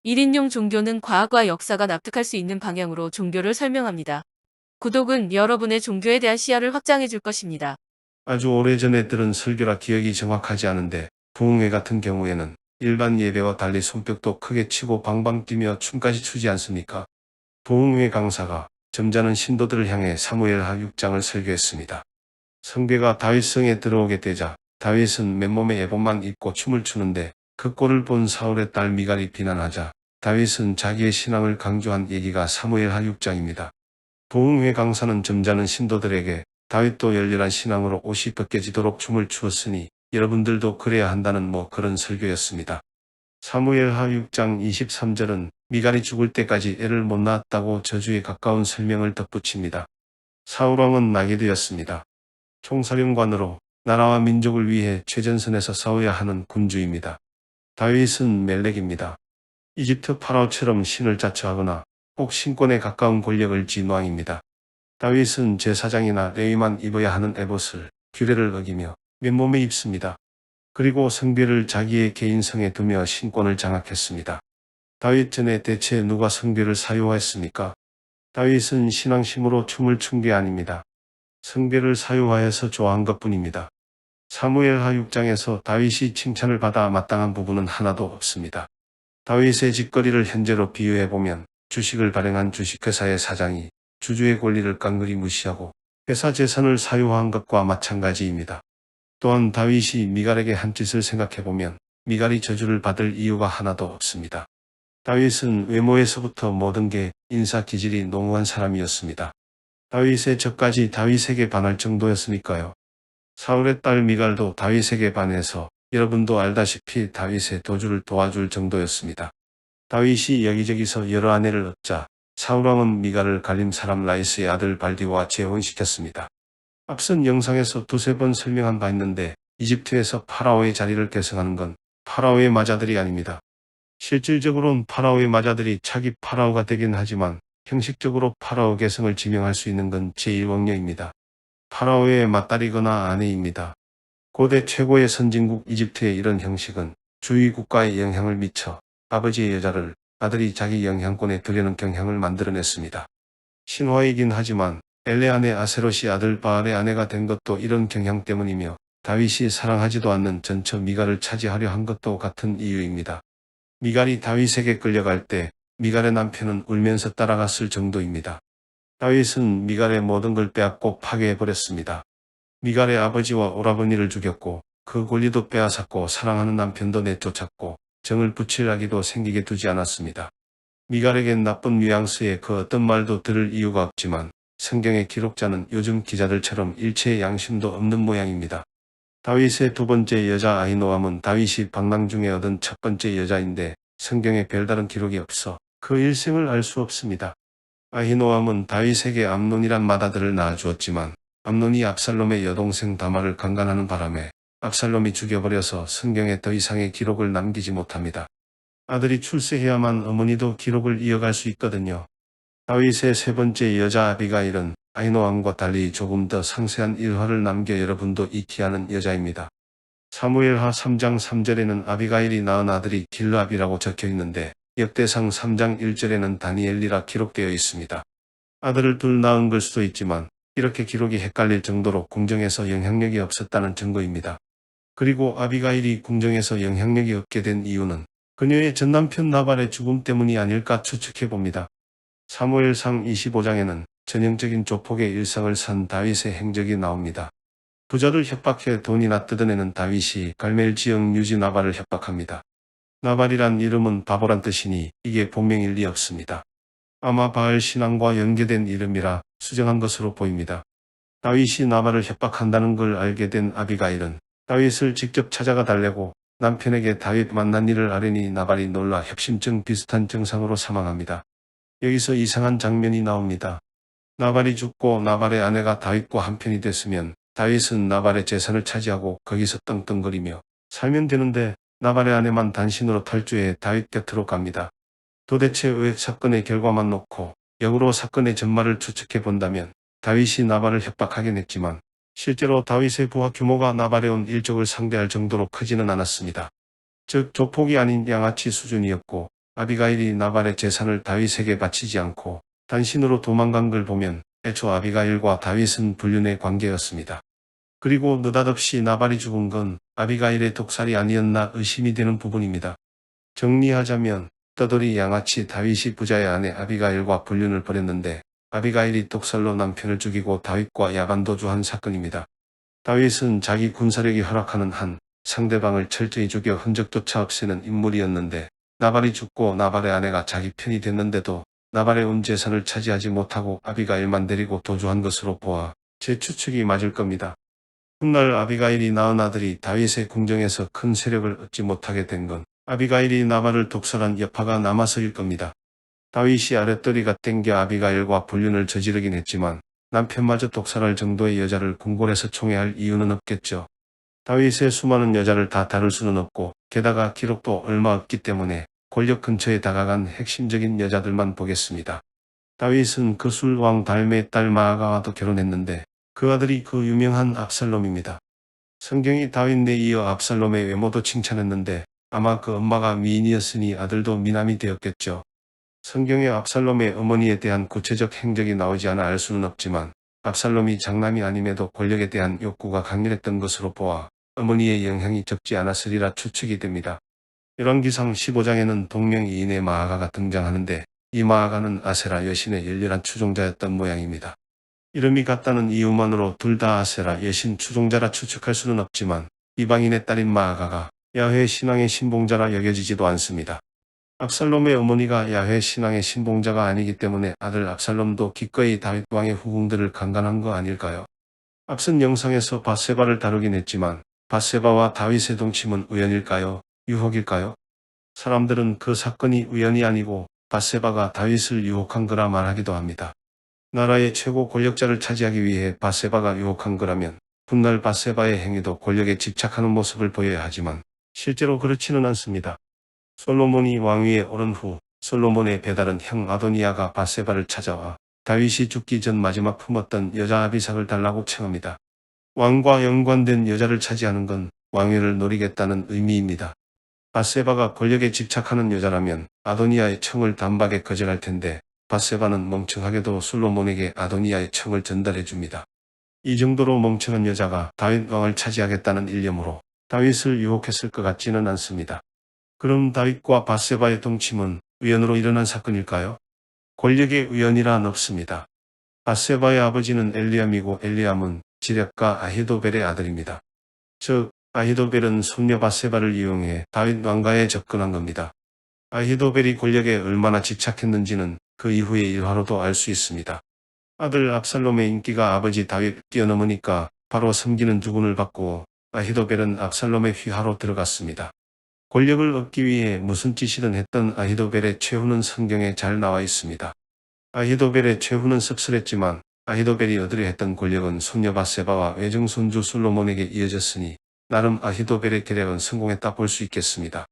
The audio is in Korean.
1인용 종교는 과학과 역사가 납득할 수 있는 방향으로 종교를 설명합니다. 구독은 여러분의 종교에 대한 시야를 확장해 줄 것입니다. 아주 오래전에 들은 설교라 기억이 정확하지 않은데 부흥회 같은 경우에는 일반 예배와 달리 손뼉도 크게 치고 방방 뛰며 춤까지 추지 않습니까? 부흥회 강사가 점잖은 신도들을 향해 사무엘하 6장을 설교했습니다. 성궤가 다윗성에 들어오게 되자 다윗은 맨몸에 에봇만 입고 춤을 추는데 그 꼴을 본 사울의 딸 미갈이 비난하자 다윗은 자기의 신앙을 강조한 얘기가 사무엘하 6장입니다. 부흥회 강사는 점잖은 신도들에게 다윗도 열렬한 신앙으로 옷이 벗겨지도록 춤을 추었으니 여러분들도 그래야 한다는 그런 설교였습니다. 사무엘하 6장 23절은 미갈이 죽을 때까지 애를 못 낳았다고 저주에 가까운 설명을 덧붙입니다. 사울왕은 나게 되었습니다. 총사령관으로 나라와 민족을 위해 최전선에서 싸워야 하는 군주입니다. 다윗은 멜렉입니다. 이집트 파라오처럼 신을 자처하거나 꼭 신권에 가까운 권력을 쥔 왕입니다. 다윗은 제사장이나 레위만 입어야 하는 에봇을 규례를 어기며 맨몸에 입습니다. 그리고 성궤를 자기의 개인성에 두며 신권을 장악했습니다. 다윗 전에 대체 누가 성궤를 사유화했습니까? 다윗은 신앙심으로 춤을 춘 게 아닙니다. 성궤를 사유화해서 좋아한 것뿐입니다. 사무엘하 6장에서 다윗이 칭찬을 받아 마땅한 부분은 하나도 없습니다. 다윗의 짓거리를 현재로 비유해보면 주식을 발행한 주식회사의 사장이 주주의 권리를 깡그리 무시하고 회사 재산을 사유화한 것과 마찬가지입니다. 또한 다윗이 미갈에게 한 짓을 생각해보면 미갈이 저주를 받을 이유가 하나도 없습니다. 다윗은 외모에서부터 모든 게 인사 기질이 농후한 사람이었습니다. 다윗의 젖까지 다윗에게 반할 정도였으니까요. 사울의 딸 미갈도 다윗에게 반해서 여러분도 알다시피 다윗의 도주를 도와줄 정도였습니다. 다윗이 여기저기서 여러 아내를 얻자 사울왕은 미갈을 갈림 사람 라이스의 아들 발디와 재혼시켰습니다. 앞선 영상에서 두세 번 설명한 바 있는데 이집트에서 파라오의 자리를 계승하는 건 파라오의 마자들이 아닙니다. 실질적으로는 파라오의 마자들이 차기 파라오가 되긴 하지만 형식적으로 파라오 계승을 지명할 수 있는 건 제1왕녀입니다. 파라오의 맏딸이거나 아내입니다. 고대 최고의 선진국 이집트의 이런 형식은 주위 국가에 영향을 미쳐 아버지의 여자를 아들이 자기 영향권에 들여는 경향을 만들어냈습니다. 신화이긴 하지만 엘레안의 아세롯이 아들 바알의 아내가 된 것도 이런 경향 때문이며 다윗이 사랑하지도 않는 전처 미갈을 차지하려 한 것도 같은 이유입니다. 미갈이 다윗에게 끌려갈 때 미갈의 남편은 울면서 따라갔을 정도입니다. 다윗은 미갈의 모든 걸 빼앗고 파괴해버렸습니다. 미갈의 아버지와 오라버니를 죽였고 그 권리도 빼앗았고 사랑하는 남편도 내쫓았고 정을 붙일 아기도 생기게 두지 않았습니다. 미갈에겐 나쁜 뉘앙스의 그 어떤 말도 들을 이유가 없지만 성경의 기록자는 요즘 기자들처럼 일체의 양심도 없는 모양입니다. 다윗의 두 번째 여자 아히노암은 다윗이 방랑 중에 얻은 첫 번째 여자인데 성경에 별다른 기록이 없어 그 일생을 알 수 없습니다. 아히노암은 다윗에게 암논이란 맏아들을 낳아주었지만 암논이 압살롬의 여동생 다말을 강간하는 바람에 압살롬이 죽여버려서 성경에 더 이상의 기록을 남기지 못합니다. 아들이 출세해야만 어머니도 기록을 이어갈 수 있거든요. 다윗의 세 번째 여자 아비가일은 아히노암과 달리 조금 더 상세한 일화를 남겨 여러분도 익히 아는 여자입니다. 사무엘하 3장 3절에는 아비가일이 낳은 아들이 길르압이라고 적혀 있는데 역대상 3장 1절에는 다니엘이라 기록되어 있습니다. 아들을 둘 낳은 걸 수도 있지만 이렇게 기록이 헷갈릴 정도로 궁정에서 영향력이 없었다는 증거입니다. 그리고 아비가일이 궁정에서 영향력이 없게 된 이유는 그녀의 전남편 나발의 죽음 때문이 아닐까 추측해봅니다. 사무엘상 25장에는 전형적인 조폭의 일상을 산 다윗의 행적이 나옵니다. 부자를 협박해 돈이나 뜯어내는 다윗이 갈멜 지역 유지 나발을 협박합니다. 나발이란 이름은 바보란 뜻이니 이게 본명일 리 없습니다. 아마 바알 신앙과 연계된 이름이라 수정한 것으로 보입니다. 다윗이 나발을 협박한다는 걸 알게 된 아비가일은 다윗을 직접 찾아가 달래고 남편에게 다윗 만난 일을 아뢰니 나발이 놀라 협심증 비슷한 증상으로 사망합니다. 여기서 이상한 장면이 나옵니다. 나발이 죽고 나발의 아내가 다윗과 한편이 됐으면 다윗은 나발의 재산을 차지하고 거기서 떵떵거리며 살면 되는데 나발의 아내만 단신으로 탈주해 다윗 곁으로 갑니다. 도대체 왜 사건의 결과만 놓고 역으로 사건의 전말을 추측해 본다면 다윗이 나발을 협박하긴 했지만 실제로 다윗의 부하 규모가 나발의 온 일족을 상대할 정도로 크지는 않았습니다. 즉 조폭이 아닌 양아치 수준이었고 아비가일이 나발의 재산을 다윗에게 바치지 않고 단신으로 도망간 걸 보면 애초 아비가일과 다윗은 불륜의 관계였습니다. 그리고 느닷없이 나발이 죽은 건 아비가일의 독살이 아니었나 의심이 되는 부분입니다. 정리하자면 떠돌이 양아치 다윗이 부자의 아내 아비가일과 불륜을 벌였는데 아비가일이 독살로 남편을 죽이고 다윗과 야반도주한 사건입니다. 다윗은 자기 군사력이 허락하는 한 상대방을 철저히 죽여 흔적조차 없애는 인물이었는데 나발이 죽고 나발의 아내가 자기 편이 됐는데도 나발의 온 재산을 차지하지 못하고 아비가일만 데리고 도주한 것으로 보아 제 추측이 맞을 겁니다. 훗날 아비가일이 낳은 아들이 다윗의 궁정에서 큰 세력을 얻지 못하게 된 건 아비가일이 나발을 독살한 여파가 남아서일 겁니다. 다윗이 아랫도리가 땡겨 아비가일과 불륜을 저지르긴 했지만 남편마저 독살할 정도의 여자를 궁궐에서 총애할 이유는 없겠죠. 다윗의 수많은 여자를 다 다룰 수는 없고 게다가 기록도 얼마 없기 때문에 권력 근처에 다가간 핵심적인 여자들만 보겠습니다. 다윗은 그술 왕 달메의 딸 마아가와도 결혼했는데 그 아들이 그 유명한 압살롬입니다. 성경이 다윗에 이어 압살롬의 외모도 칭찬했는데 아마 그 엄마가 미인이었으니 아들도 미남이 되었겠죠. 성경에 압살롬의 어머니에 대한 구체적 행적이 나오지 않아 알 수는 없지만 압살롬이 장남이 아님에도 권력에 대한 욕구가 강렬했던 것으로 보아 어머니의 영향이 적지 않았으리라 추측이 됩니다. 열왕기상 15장에는 동명이인의 마아가가 등장하는데 이 마아가는 아세라 여신의 열렬한 추종자였던 모양입니다. 이름이 같다는 이유만으로 둘 다 아세라 여신 추종자라 추측할 수는 없지만 이방인의 딸인 마아가가 야훼 신앙의 신봉자라 여겨지지도 않습니다. 압살롬의 어머니가 야훼 신앙의 신봉자가 아니기 때문에 아들 압살롬도 기꺼이 다윗 왕의 후궁들을 강간한 거 아닐까요? 앞선 영상에서 밧세바를 다루긴 했지만 밧세바와 다윗의 동침은 우연일까요? 유혹일까요? 사람들은 그 사건이 우연이 아니고 밧세바가 다윗을 유혹한 거라 말하기도 합니다. 나라의 최고 권력자를 차지하기 위해 밧세바가 유혹한 거라면 훗날 밧세바의 행위도 권력에 집착하는 모습을 보여야 하지만 실제로 그렇지는 않습니다. 솔로몬이 왕위에 오른 후 솔로몬의 배다른 형 아도니아가 밧세바를 찾아와 다윗이 죽기 전 마지막 품었던 여자 아비삭을 달라고 청합니다. 왕과 연관된 여자를 차지하는 건 왕위를 노리겠다는 의미입니다. 밧세바가 권력에 집착하는 여자라면 아도니아의 청을 단박에 거절할 텐데 밧세바는 멍청하게도 솔로몬에게 아도니아의 청을 전달해 줍니다. 이 정도로 멍청한 여자가 다윗 왕을 차지하겠다는 일념으로 다윗을 유혹했을 것 같지는 않습니다. 그럼 다윗과 밧세바의 동침은 우연으로 일어난 사건일까요? 권력의 우연이란 없습니다. 밧세바의 아버지는 엘리암이고 엘리암은 지략가 아히도벨의 아들입니다. 즉 아히도벨은 손녀 밧세바를 이용해 다윗 왕가에 접근한 겁니다. 아히도벨이 권력에 얼마나 집착했는지는 그 이후의 일화로도 알 수 있습니다. 아들 압살롬의 인기가 아버지 다윗 뛰어넘으니까 바로 섬기는 주군을 받고 아히도벨은 압살롬의 휘하로 들어갔습니다. 권력을 얻기 위해 무슨 짓이든 했던 아히도벨의 최후는 성경에 잘 나와 있습니다. 아히도벨의 최후는 씁쓸했지만 아히도벨이 얻으려 했던 권력은 손녀 밧세바와 외증손주 솔로몬에게 이어졌으니 나름 아히도벨의 계략은 성공했다 볼 수 있겠습니다.